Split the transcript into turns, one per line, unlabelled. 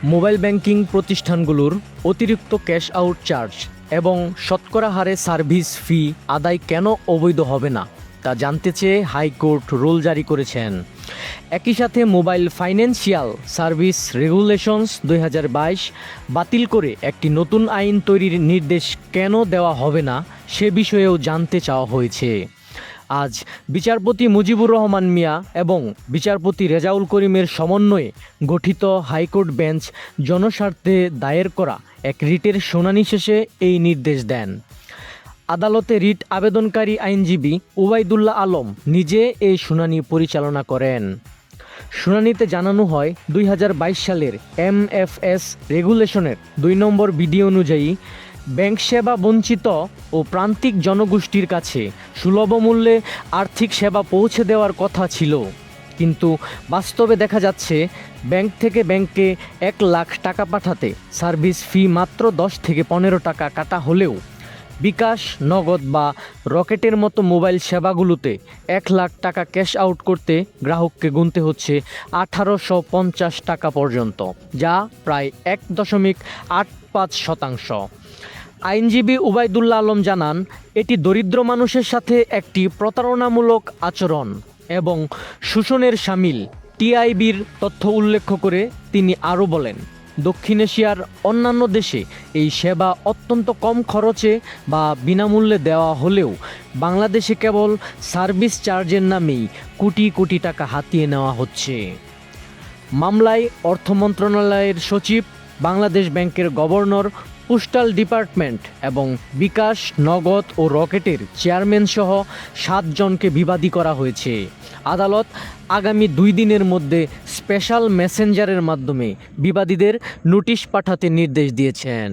Mobile banking প্রতিষ্ঠানগুলোর অতিরিক্ত cash out charge এবং শতকরা হারে সার্ভিস ফি আদায় কেন অবৈধ হবে না তা জানতে চেয়ে হাইকোর্ট রুল জারি করেছেন। একই সাথে মোবাইল ফাইন্যান্সিয়াল সার্ভিস রেগুলেশনস 2022 বাতিল করে একটি নতুন আইন তৈরির নির্দেশ কেন দেওয়া হবে না সে বিষয়েও জানতে চাওয়া হয়েছে। আজ বিচারপতি মুজিবুর রহমান মিয়া এবং বিচারপতি রেজাউল করিমের সমন্বয়ে গঠিত হাইকোর্ট বেঞ্চ জনস্বার্থে দায়ের করা এক রিটের শুনানি শেষে এই নির্দেশ দেন। আদালতে রিট আবেদনকারী আইনজীবী ওবায়দুল্লাহ আলম নিজে এই শুনানি পরিচালনা করেন। শুনানিতে জানানো হয় 2022 সালের MFS রেগুলেশনের 2 নম্বর বিধি অনুযায়ী ব্যাংক সেবা বঞ্চিত ও প্রান্তিক জনগোষ্ঠীর কাছে সুলভ মূল্যে আর্থিক সেবা পৌঁছে দেওয়ার কথা ছিল, কিন্তু বাস্তবে দেখা যাচ্ছে ব্যাংক থেকে ব্যাংকে 1 লাখ টাকা পাঠাতে সার্ভিস ফি মাত্র 10 থেকে 15 টাকা কাটা হলেও বিকাশ, নগদ বা রকেটের মতো মোবাইল সেবাগুলোতে 1 লাখ টাকা ক্যাশ আউট করতে গ্রাহককে গুনতে হচ্ছে 1850 টাকা পর্যন্ত, যা প্রায় 1.85%। আইনজীবী ওবায়দুল্লাহ আলম জানান, এটি দরিদ্র মানুষের সাথে একটি প্রতারণামূলক আচরণ এবং শোষণের শামিল। টিআইবির তথ্য উল্লেখ করে তিনি আরও বলেন, দক্ষিণ এশিয়ার অন্যান্য দেশে এই সেবা অত্যন্ত কম খরচে বা বিনামূল্যে দেওয়া হলেও বাংলাদেশে কেবল সার্ভিস চার্জের নামেই কোটি কোটি টাকা হাতিয়ে নেওয়া হচ্ছে। মামলায় অর্থ মন্ত্রণালয়ের সচিব, বাংলাদেশ ব্যাংকের গভর্নর, পোস্টাল ডিপার্টমেন্ট এবং বিকাশ, নগদ ও রকেটের চেয়ারম্যান সহ 7 জনকে বিবাদী করা হয়েছে। আদালত আগামী 2 দিনের মধ্যে স্পেশাল মেসেঞ্জারের মাধ্যমে বিবাদীদের নোটিশ পাঠাতে নির্দেশ দিয়েছেন।